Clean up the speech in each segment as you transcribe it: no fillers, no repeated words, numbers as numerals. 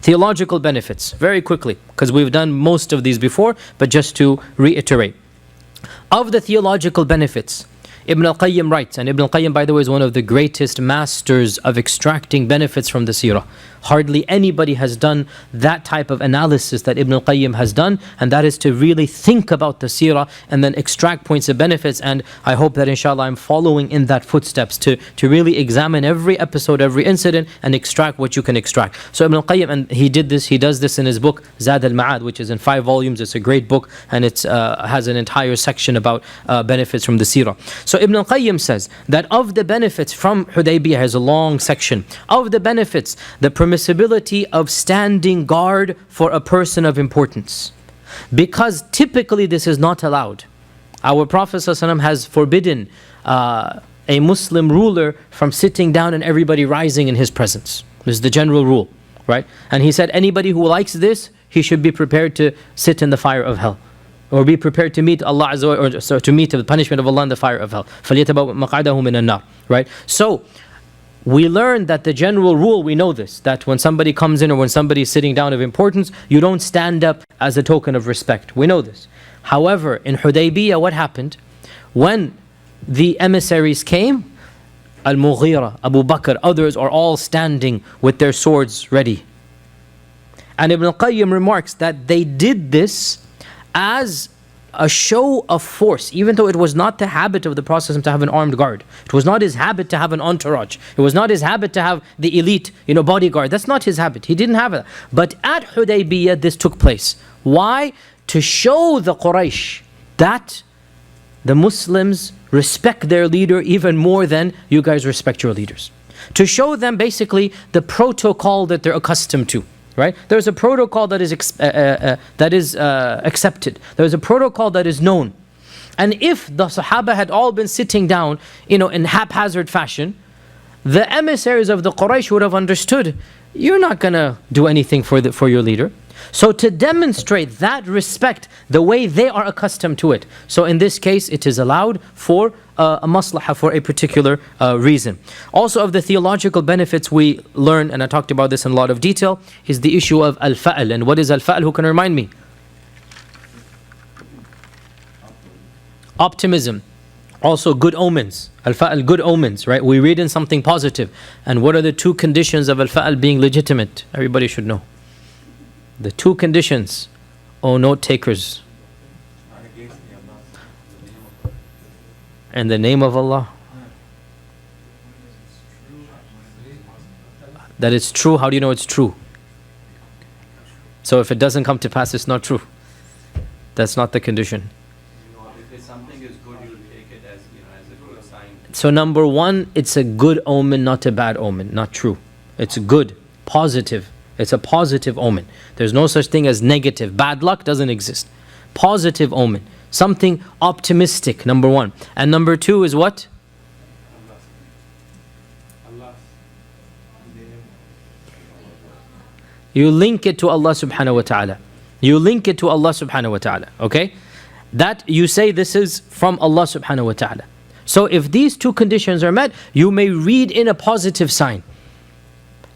Theological benefits, very quickly, because we've done most of these before, but just to reiterate. Of the theological benefits, Ibn al-Qayyim writes, and Ibn al-Qayyim, by the way, is one of the greatest masters of extracting benefits from the seerah. Hardly anybody has done that type of analysis that Ibn al-Qayyim has done, and that is to really think about the seerah and then extract points of benefits. And I hope that inshallah I'm following in that footsteps to really examine every episode, every incident, and extract what you can extract. So Ibn al-Qayyim, and he does this in his book Zad al-Ma'ad, which is in 5 volumes. It's a great book, and it has an entire section about benefits from the seerah. So Ibn al-Qayyim says that of the benefits from Hudaybiyah, has a long section, of the benefits, the permissibility of standing guard for a person of importance. Because typically this is not allowed. Our Prophet ﷺ has forbidden a Muslim ruler from sitting down and everybody rising in his presence. This is the general rule, right? And he said anybody who likes this, he should be prepared to sit in the fire of hell, or be prepared to meet Allah Azza wa, or so to meet the punishment of Allah in the fire of hell. فَلْيَتَبَوَّأْ مَقْعَدَهُ مِنَ النَّارِ. Right? So we learn that the general rule, we know this, that when somebody comes in or when somebody is sitting down of importance, you don't stand up as a token of respect. We know this. However, in Hudaybiyah, what happened? When the emissaries came, Al-Mughira, Abu Bakr, others are all standing with their swords ready. And Ibn al-Qayyim remarks that they did this as a show of force, even though it was not the habit of the Prophet to have an armed guard. It was not his habit to have an entourage. It was not his habit to have the elite, bodyguard. That's not his habit. He didn't have that. But at Hudaybiyah, this took place. Why? To show the Quraysh that the Muslims respect their leader even more than you guys respect your leaders. To show them basically the protocol that they're accustomed to. Right? There's a protocol that is accepted. There's a protocol that is known. And if the Sahaba had all been sitting down, in haphazard fashion, the emissaries of the Quraysh would have understood, you're not going to do anything for your leader. So to demonstrate that respect the way they are accustomed to it. So in this case, it is allowed for a maslahah, for a particular reason. Also of the theological benefits we learn, and I talked about this in a lot of detail, is the issue of al-fa'l. And what is al-fa'l? Who can remind me? Optimism. Also good omens. Al-fa'l, good omens, right? We read in something positive. And what are the 2 conditions of al-fa'l being legitimate? Everybody should know. The 2 conditions, O note takers. In the name of Allah. That it's true. How do you know it's true? So if it doesn't come to pass, it's not true. That's not the condition. If something is good, you'll take it as a good sign. So number 1, it's a good omen, not a bad omen. Not true. It's good, positive. It's a positive omen. There's no such thing as negative. Bad luck doesn't exist. Positive omen. Something optimistic, number 1. And number 2 is what? You link it to Allah subhanahu wa ta'ala. You link it to Allah subhanahu wa ta'ala. Okay? That you say this is from Allah subhanahu wa ta'ala. So if these 2 conditions are met, you may read in a positive sign.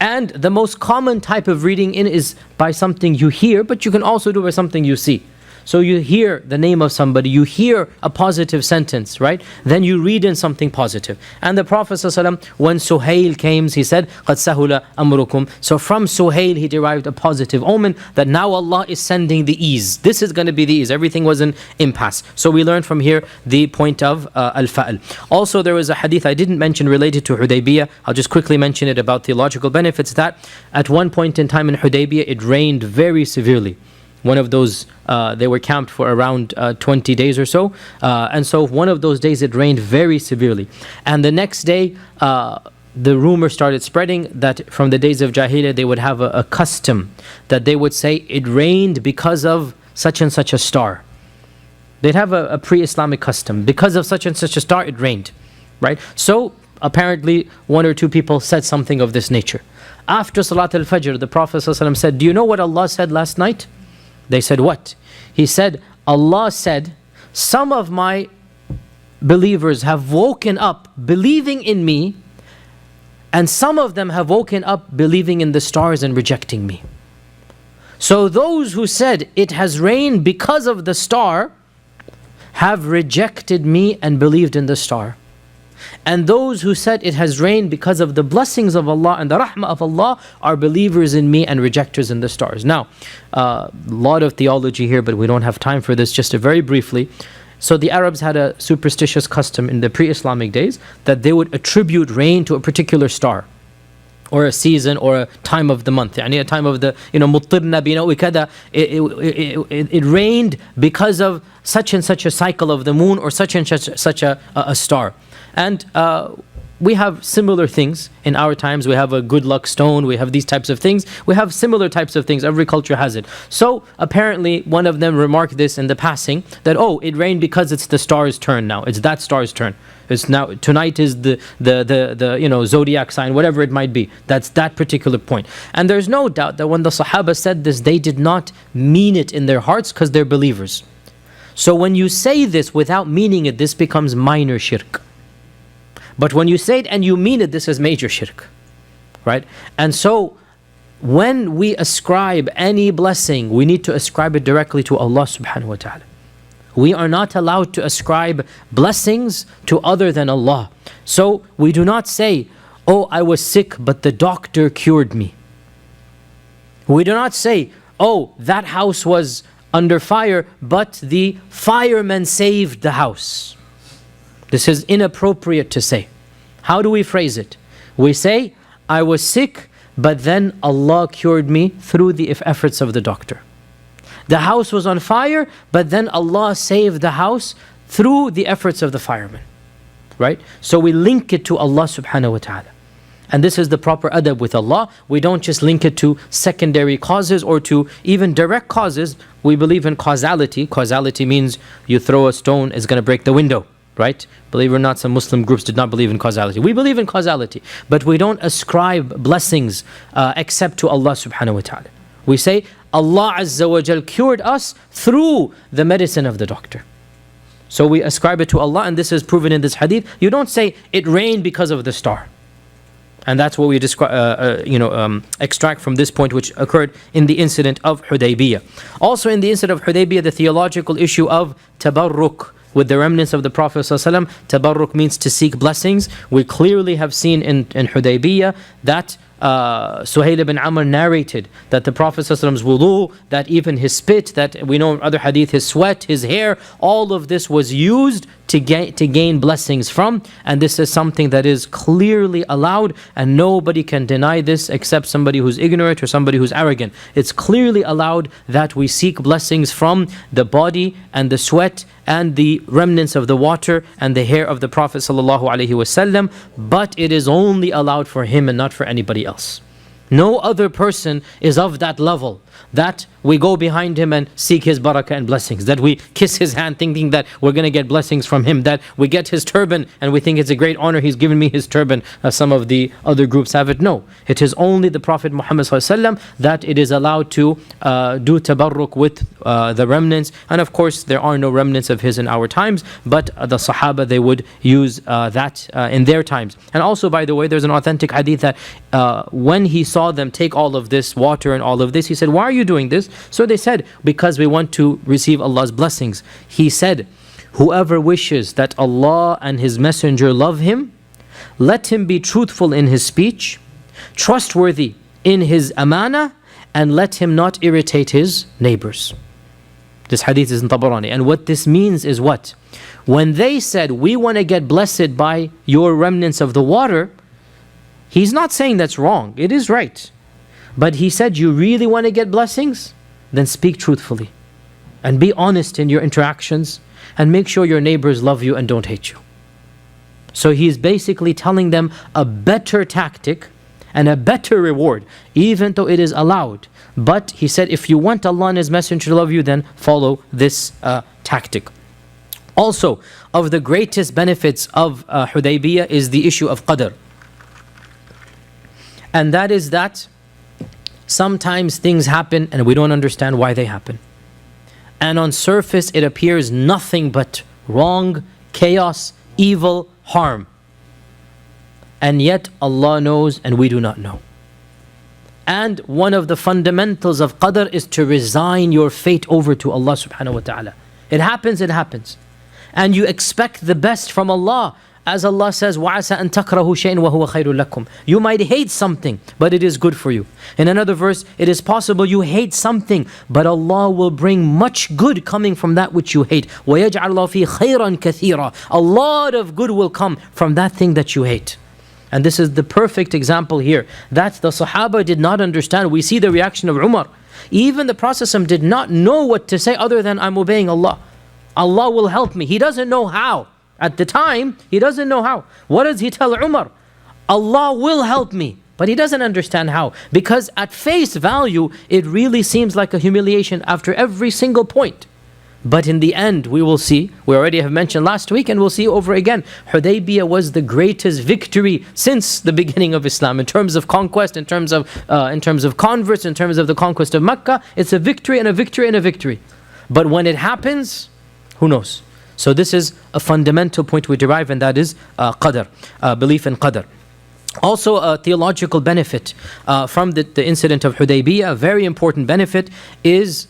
And the most common type of reading in is by something you hear, but you can also do by something you see. So you hear the name of somebody, you hear a positive sentence, right? Then you read in something positive. And the Prophet ﷺ, when Suhail came, he said, قَدْ سَهُلَ أَمْرُكُمْ. So from Suhail, he derived a positive omen that now Allah is sending the ease. This is going to be the ease. Everything was an impasse. So we learned from here the point of al-fa'l. Also, there was a hadith I didn't mention related to Hudaybiyah. I'll just quickly mention it about theological benefits, that at one point in time in Hudaybiyah, it rained very severely. One of those, they were camped for around 20 days or so. And so one of those days it rained very severely. And the next day, the rumor started spreading that from the days of Jahiliyyah, they would have a custom that they would say, it rained because of such and such a star. They'd have a pre-Islamic custom. Because of such and such a star, it rained. Right? So apparently 1 or 2 people said something of this nature. After Salat al-Fajr, the Prophet ﷺ said, do you know what Allah said last night? They said, what? He said, Allah said, some of my believers have woken up believing in me, and some of them have woken up believing in the stars and rejecting me. So those who said it has rained because of the star have rejected me and believed in the star. And those who said it has rained because of the blessings of Allah and the rahmah of Allah are believers in me and rejectors in the stars. Now, a lot of theology here, but we don't have time for this, just very briefly. So the Arabs had a superstitious custom in the pre-Islamic days that they would attribute rain to a particular star, or a season, or a time of the month. يعني a time of the, مطرنا بنوء كذا, it rained because of such and such a cycle of the moon, or such and such a star. And we have similar things in our times. We have a good luck stone, we have these types of things. We have similar types of things, every culture has it. So apparently one of them remarked this in the passing, that it rained because it's the star's turn now. It's that star's turn. It's now, tonight is the zodiac sign, whatever it might be. That's that particular point. And there's no doubt that when the Sahaba said this, they did not mean it in their hearts, because they're believers. So when you say this without meaning it, this becomes minor shirk. But when you say it and you mean it, this is major shirk, right? And so when we ascribe any blessing, we need to ascribe it directly to Allah subhanahu wa ta'ala. We are not allowed to ascribe blessings to other than Allah. So we do not say, I was sick, but the doctor cured me. We do not say, that house was under fire, but the firemen saved the house. This is inappropriate to say. How do we phrase it? We say, I was sick, but then Allah cured me through the efforts of the doctor. The house was on fire, but then Allah saved the house through the efforts of the firemen. Right? So we link it to Allah subhanahu wa ta'ala. And this is the proper adab with Allah. We don't just link it to secondary causes or to even direct causes. We believe in causality. Causality means you throw a stone, it's going to break the window. Right? Believe it or not, some Muslim groups did not believe in causality. We believe in causality, but we don't ascribe blessings except to Allah subhanahu wa ta'ala. We say, Allah Azza wa Jal cured us through the medicine of the doctor. So we ascribe it to Allah, and this is proven in this hadith. You don't say, it rained because of the star. And that's what we extract from this point, which occurred in the incident of Hudaibiyah. Also in the incident of Hudaibiyah, the theological issue of tabarruk with the remnants of the Prophet ﷺ. Tabarruk means to seek blessings. We clearly have seen in Hudaybiyah that Suhail ibn Amr narrated that the Prophet ﷺ's wudu, that even his spit, that we know in other hadith, his sweat, his hair, all of this was used to gain blessings from. And this is something that is clearly allowed, and nobody can deny this except somebody who's ignorant or somebody who's arrogant. It's clearly allowed that we seek blessings from the body and the sweat and the remnants of the water and the hair of the Prophet ﷺ, but it is only allowed for him and not for anybody else. No other person is of that level that we go behind him and seek his barakah and blessings, that we kiss his hand thinking that we're going to get blessings from him, that we get his turban and we think it's a great honor, he's given me his turban, as some of the other groups have it. No, it is only the Prophet Muhammad ﷺ that it is allowed to do tabarruk with the remnants. And of course there are no remnants of his in our times, but the Sahaba, they would use that in their times. And also, by the way, there's an authentic hadith that when he saw them take all of this water and all of this, he said, why are you doing this? So they said, because we want to receive Allah's blessings. He said, whoever wishes that Allah and His Messenger love him, let him be truthful in his speech, trustworthy in his amana, and let him not irritate his neighbors. This hadith is in Tabarani. And what this means is what? When they said, we want to get blessed by your remnants of the water, he's not saying that's wrong. It is right. But he said, you really want to get blessings? Then speak truthfully. And be honest in your interactions. And make sure your neighbors love you and don't hate you. So he's basically telling them a better tactic and a better reward, even though it is allowed. But he said, if you want Allah and His Messenger to love you, then follow this tactic. Also, of the greatest benefits of Hudaybiyah is the issue of qadr. And that is that sometimes things happen and we don't understand why they happen. And on surface it appears nothing but wrong, chaos, evil, harm. And yet Allah knows and we do not know. And one of the fundamentals of qadr is to resign your fate over to Allah subhanahu wa ta'ala. It happens, it happens. And you expect the best from Allah. As Allah says, وَعَسَىٰ أَن تَكْرَهُ شَيْءٍ وَهُوَ خَيْرٌ لَكُمْ. You might hate something, but it is good for you. In another verse, it is possible you hate something, but Allah will bring much good coming from that which you hate. وَيَجْعَلُ اللَّهُ فِي خَيْرًا كَثِيرًا. A lot of good will come from that thing that you hate. And this is the perfect example here. That the Sahaba did not understand. We see the reaction of Umar. Even the Prophet did not know what to say other than, I'm obeying Allah. Allah will help me. He doesn't know how. At the time, he doesn't know how. What does he tell Umar? Allah will help me. But he doesn't understand how. Because at face value, it really seems like a humiliation after every single point. But in the end, we will see, we already have mentioned last week and we'll see over again, Hudaibiyah was the greatest victory since the beginning of Islam. In terms of conquest, in terms of converts, in terms of the conquest of Mecca, it's a victory and a victory and a victory. But when it happens, who knows? So this is a fundamental point we derive, and that is qadr, belief in qadr. Also a theological benefit from the incident of Hudaybiyah, a very important benefit is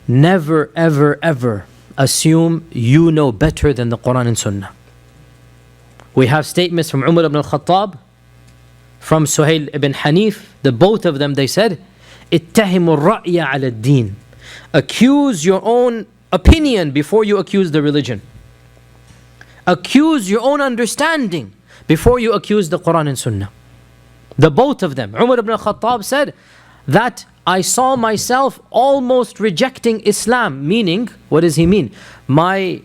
never ever ever assume you know better than the Quran and Sunnah. We have statements from Umar ibn al-Khattab, from Suhail ibn Hanif, the both of them, they said, اتهموا الرأي على الدين. Accuse your own opinion before you accuse the religion. Accuse your own understanding before you accuse the Quran and Sunnah. The both of them. Umar ibn al-Khattab said that I saw myself almost rejecting Islam. Meaning, what does he mean? My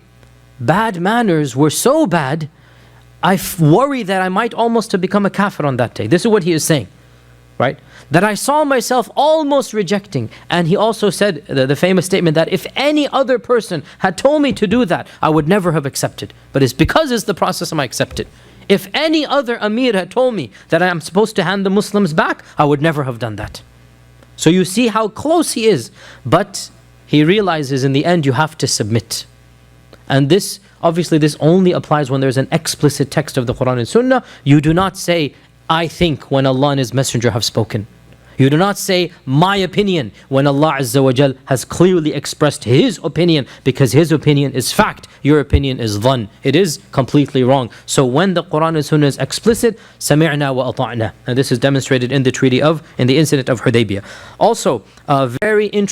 bad manners were so bad, I worry that I might almost have become a kafir on that day. This is what he is saying. Right? That I saw myself almost rejecting. And he also said the famous statement that if any other person had told me to do that, I would never have accepted. But it's because it's the process I accepted. If any other Amir had told me that I am supposed to hand the Muslims back, I would never have done that. So you see how close he is. But he realizes in the end you have to submit. And this, obviously this only applies when there's an explicit text of the Quran and Sunnah. You do not say, I think, when Allah and His Messenger have spoken. You do not say, my opinion, when Allah Azza wa Jal has clearly expressed His opinion, because His opinion is fact, your opinion is dhann. It is completely wrong. So when the Quran and Sunnah is explicit, sami'na wa ata'na. And this is demonstrated in the incident of Hudaybiyah. Also, very interesting